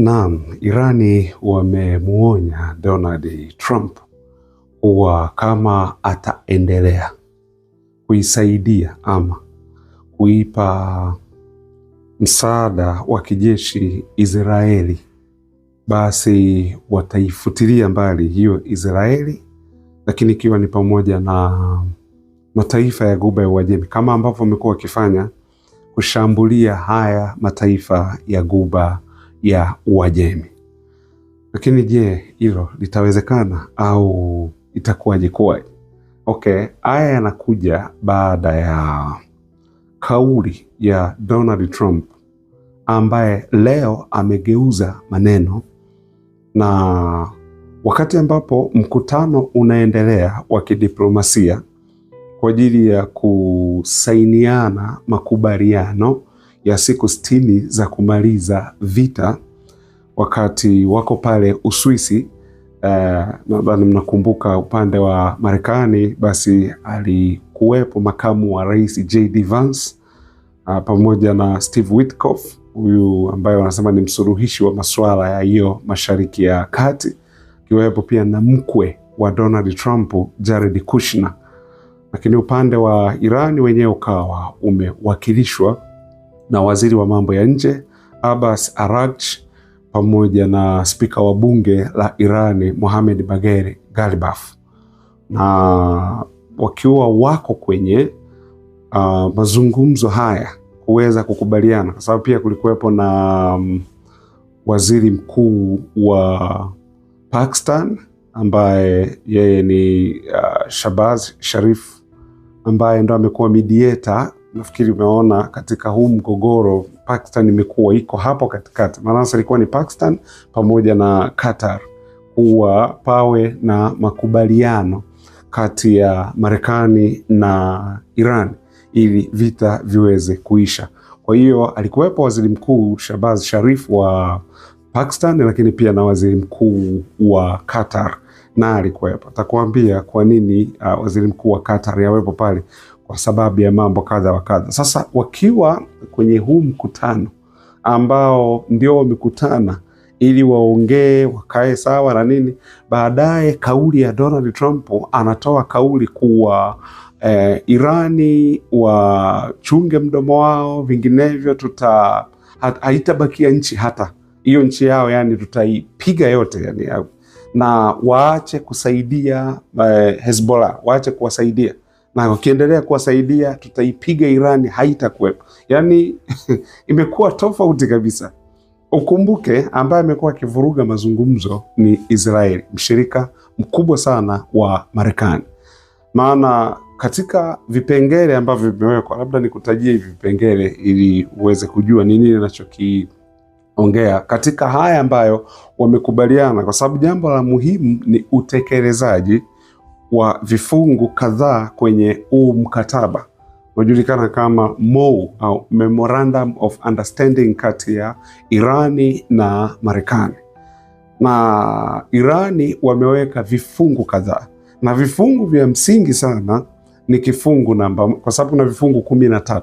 Naam, Irani wamemuonya Donald Trump kuwa kama ataendelea kuisaidia ama kuipa msaada wa kijeshi Israeli, basi wataifutilia mbali hiyo Israeli, lakini ikiwa ni pamoja na mataifa ya Ghuba ya Uajemi, kama ambavyo wamekuwa wakifanya kushambulia haya mataifa ya Ghuba ya Uajemi. Lakini je, hilo litawezekana au itakuwaje kwaje? Okay, haya yanakuja baada ya kauli ya Donald Trump ambaye leo amegeuza maneno, na wakati ambapo mkutano unaendelea wa kidiplomasia kwa ajili ya kusainiana makubaliano ya siku 60 za kumaliza vita, wakati wako pale Uswisi. Nadhani mnakumbuka upande wa Marekani, basi alikuwepo makamu wa rais J.D. Vance pamoja na Steve Witkoff, huyu ambaye wanasema ni msuluhishi wa masuala ya hiyo Mashariki ya Kati, kiwepo pia na mkwe wa Donald Trump Jared Kushner. Lakini upande wa Irani wenyewe ukawa umewakilishwa na waziri wa mambo ya nje Abbas Araghchi pamoja na spika wa bunge la Irani Mohammad Bagher Ghalibaf, na wakiwa wako kwenye mazungumzo haya kuweza kukubaliana, kwa sababu pia kulikuwepo na waziri mkuu wa Pakistan ambaye yeye ni Shahbaz Sharif, ambaye ndo amekuwa mediator. Nafikiri umeona katika huu mgogoro Pakistan imekuwa iko hapo katikati, maana ilikuwa ni Pakistan pamoja na Qatar kuwa pawe na makubaliano kati ya Marekani na Iran ili vita viweze kuisha. Kwa hiyo alikuwepo waziri mkuu Shahbaz Sharif wa Pakistan, lakini pia na waziri mkuu wa Qatar na alikuwepo. Atakwambia kwa nini waziri mkuu wa Qatar yawepo pale, kwa sababu ya mambo kadha wa kadha. Sasa wakiwa kwenye huu mkutano ambao ndio wamekutana ili waongee wakae sawa na nini, baadaye kauli ya Donald Trump anatoa kauli kuwa Irani wachunge mdomo wao, vinginevyo haitabakia nchi, hata hiyo nchi yao yani tutaipiga yote yani, na waache kusaidia Hezbollah, waache kuwasaidia, na wakiendelea kuwasaidia tutaipiga Irani, haitakuwepo. Yani imekuwa tofauti kabisa. Ukumbuke ambaye amekuwa akivuruga mazungumzo ni Israeli, mshirika mkubwa sana wa Marekani. Maana katika vipengele ambavyo vimewekwa, labda nikutajie hivi vipengele ili uweze kujua nini ninachokiongea katika haya ambayo wamekubaliana, kwa sababu jambo la muhimu ni utekelezaji wa vifungu kadhaa kwenye huu mkataba unajulikana kama MOU au Memorandum of Understanding kati ya Irani na Marekani. Na Irani wameweka vifungu kadhaa, na vifungu vya msingi sana ni kifungu namba, kwa sababu kuna vifungu 13,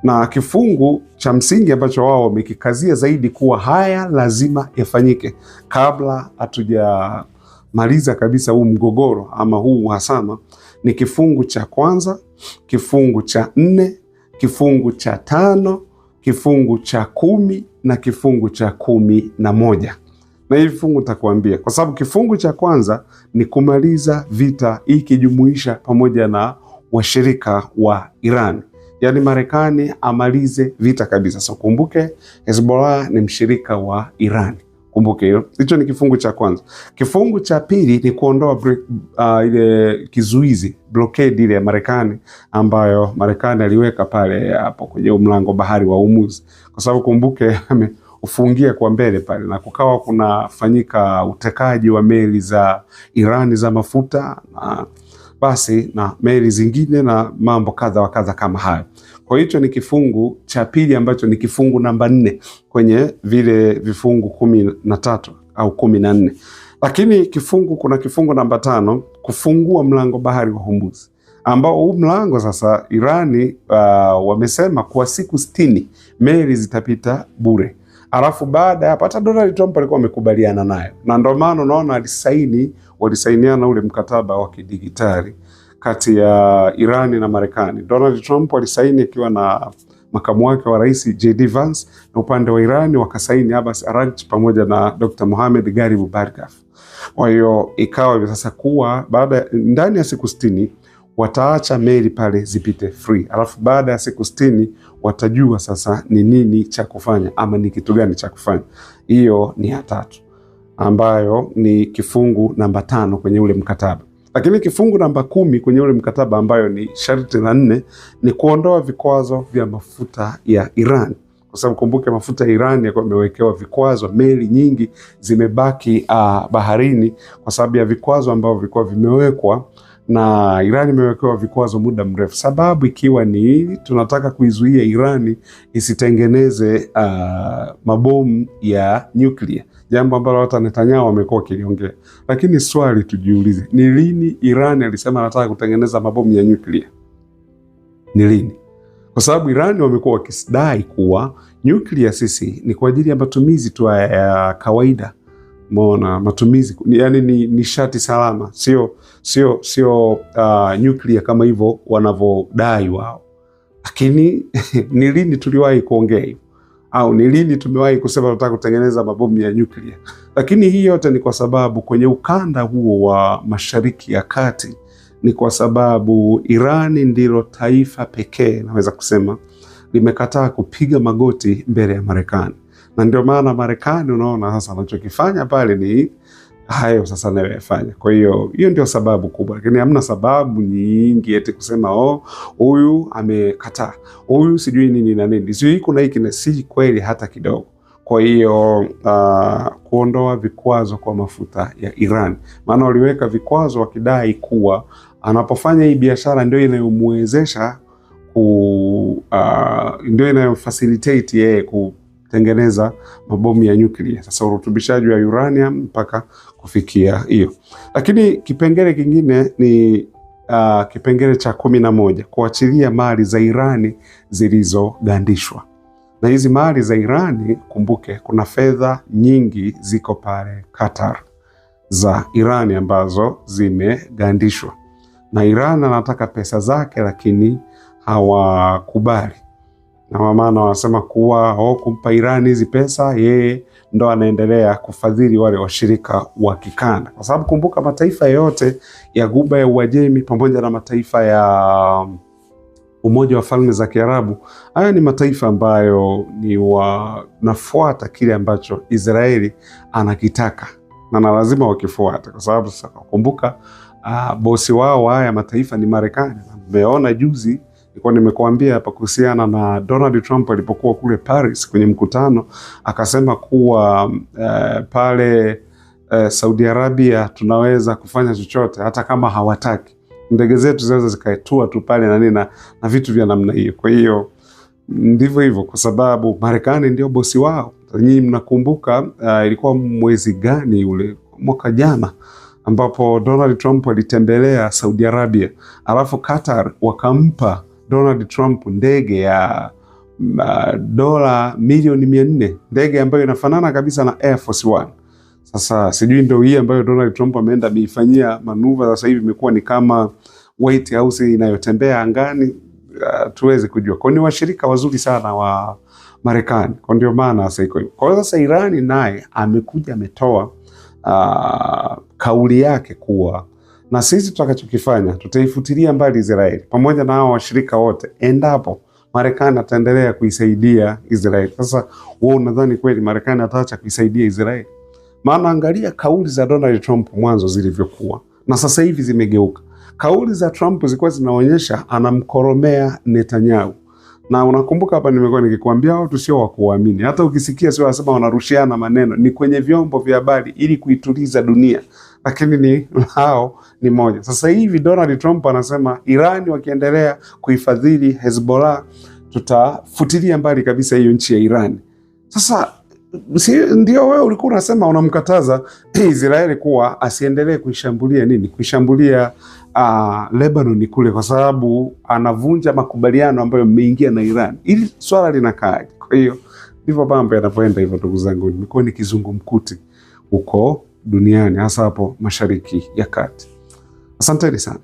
na kifungu cha msingi ambacho wao wamekikazia zaidi kuwa haya lazima yafanyike kabla hatujamaliza kabisa huu mgogoro ama huu uhasama, ni kifungu cha kwanza, kifungu cha 4, kifungu cha 5, kifungu cha 10 na kifungu cha 11. Na hivi vifungu nitakwambia, kwa sababu kifungu cha kwanza ni kumaliza vita, ikijumuisha pamoja na washirika wa Iran, yaani Marekani amalize vita kabisa. So kumbuke Hezbollah ni mshirika wa Iran, kumbuke hilo. Hicho ni kifungu cha kwanza. Kifungu cha pili ni kuondoa ile kizuizi, blockade ile ya Marekani ambayo Marekani aliweka pale hapo kwenye mlango bahari wa Hormuz, kwa sababu kumbuke ufungia kwa mbele pale, na kukawa kunafanyika utekaji wa meli za Irani za mafuta na basi na meli zingine na mambo kadha wa kadha kama hayo. Kwa hicho ni kifungu cha pili ambacho ni kifungu namba 4 kwenye vile vifungu 13 au 14. Lakini kuna kifungu namba 5, kufungua mlango bahari wa Hormuz, ambao huu mlango sasa Irani wamesema kwa siku 60 meli zitapita bure, Alafu baada ya hata Donald Trump alikuwa amekubaliana nayo, na ndio maana unaona walisainiana ule mkataba wa kidigitali kati ya Irani na Marekani. Donald Trump alisaini akiwa na makamu wake wa rais JD Vance, na upande wa Irani wakasaini Abbas Araghchi pamoja na Dr. Mohamed Garib Bargaf. Kwa hiyo ikawa hivi sasa kuwa ndani ya siku 60 wataacha meli pale zipite free. Alafu baada ya siku 60 watajua sasa ni nini cha kufanya ama ni kitu gani cha kufanya. Hiyo ni ya 3 ambayo ni kifungu namba 5 kwenye ule mkataba. Lakini kifungu namba 10 kwenye ule mkataba ambayo ni sharti la 4 ni kuondoa vikwazo vya mafuta ya Iran. Kwa sababu kumbuke mafuta ya Iran yalikuwa yamewekewa vikwazo, meli nyingi zimebaki baharini kwa sababu ya vikwazo ambavyo vilikuwa vimewekwa, na Iran imewekewa vikwazo muda mrefu. Sababu ikiwa ni tunataka kuizuia Iran isitengeneze mabomu ya nyuklia, jambo ambalo hata Netanyahu amekuwa akiliongea. Lakini swali tujiulize, ni lini Iran alisema anataka kutengeneza mabomu ya nyuklia? Ni lini? Kwa sababu Iran wamekuwa wakidai kuwa nyuklia sisi ni kwa ajili ya matumizi tu ya kawaida. Umeona, matumizi yani ni nishati salama, sio nyuklia kama hivyo wanavyodai wao. Lakini ni lini tuliwahi kuongea hivyo? Au ni lini tumewahi kusema tunataka kutengeneza mabomu ya nyuklia? Lakini hii yote ni kwa sababu kwenye ukanda huo wa Mashariki ya Kati, ni kwa sababu Irani ndilo taifa pekee naweza kusema limekataa kupiga magoti mbele ya Marekani. Na ndio maana Marekani unaona sasa anachokifanya pale ni hayo sasa anayoyafanya. Kwa hiyo ndio sababu kubwa, lakini hamna sababu nyingi eti kusema huyu amekataa, huyu sijui nini na nini, sijui kuna hiki na si kweli hata kidogo. Kwa hiyo kuondoa vikwazo kwa mafuta ya Iran, maana waliweka vikwazo wakidai kuwa anapofanya hii biashara ndio inayomwezesha ndio inayofacilitate yeye kutengeneza mabomu ya nyuklia, sasa urutubishaji wa uranium mpaka kufikia hiyo. Lakini kipengele kingine ni kipengele cha 11, kuachilia mali za Irani zilizogandishwa. Na hizi mali za Irani, kumbuke kuna fedha nyingi ziko pale Qatar za Irani ambazo zimegandishwa, na Iran anataka pesa zake, lakini hawakubali. Na maana wanasema kuwa kumpa Iran hizi pesa, yeye ndo anaendelea kufadhili wale washirika wa kikanda. Kwa sababu kumbuka mataifa yote ya Ghuba ya Uajemi pamoja na mataifa ya Umoja wa Falme za Kiarabu, haya ni mataifa ambayo ni wanafuata kile ambacho Israeli anakitaka, na lazima wakifuata, kwa sababu sasa kumbuka bosi wao haya mataifa ni Marekani. Mmeona juzi nilikuwa nimekuambia hapa kuhusiana na Donald Trump alipokuwa kule Paris kwenye mkutano, akasema kuwa pale Saudi Arabia tunaweza kufanya chochote hata kama hawataki, ndege zetu zinaweza zikaetua tu pale na nini na vitu vya namna hiyo. Kwa hiyo ndivyo hivyo, kwa sababu Marekani ndio bosi wao. Nyinyi mnakumbuka ilikuwa mwezi gani ule, mwaka jana, ambapo Donald Trump alitembelea Saudi Arabia, alafu Qatar wakampa Donald Trump ndege ya dola milioni 400, ndege ambayo inafanana kabisa na Air Force One. Sasa sijui ndio hii ambayo Donald Trump ameenda ameifanyia manuva, sasa hivi imekuwa ni kama White House inayotembea angani, tuweze kujua. Kwa ni washirika wazuri sana wa Marekani, kwa ndio maana sasa iko hivyo. Kwa hiyo sasa Irani naye amekuja ametoa kauli yake kuwa na sisi tutakachokifanya tutaifutilia mbali Israeli pamoja na hao washirika wote endapo Marekani ataendelea kuisaidia Israeli. Sasa wewe unadhani kweli Marekani ataacha kuisaidia Israeli? Maana angalia kauli za Donald Trump mwanzo zilivyokuwa na sasa hivi zimegeuka. Kauli za Trump zilikuwa zinaonyesha anamkoromea Netanyahu. Na unakumbuka hapa nimekuwa nikikwambia watu sio wa kuamini. Hata ukisikia sio wasema wanarushiana maneno, ni kwenye vyombo vya habari ili kuituliza dunia. Lakini ni hao ni moja. Sasa hivi Donald Trump anasema Irani wakiendelea kuifadhili Hezbollah tutafutilia mbali kabisa hiyo nchi ya Irani. Sasa ndio wewe ulikuwa unasema unamkataza Israeli kuwa asiendelee kuishambulia kuishambulia Lebanon kule, kwa sababu anavunja makubaliano ambayo mmeingia na Iran. Ili swala linakaaje? Kwa hiyo Hivyo mambo yanavyoenda hivyo, ndugu zangu, nimekuwa ni kizungumkuti huko duniani, hasa hapo Mashariki ya Kati. Asanteni sana.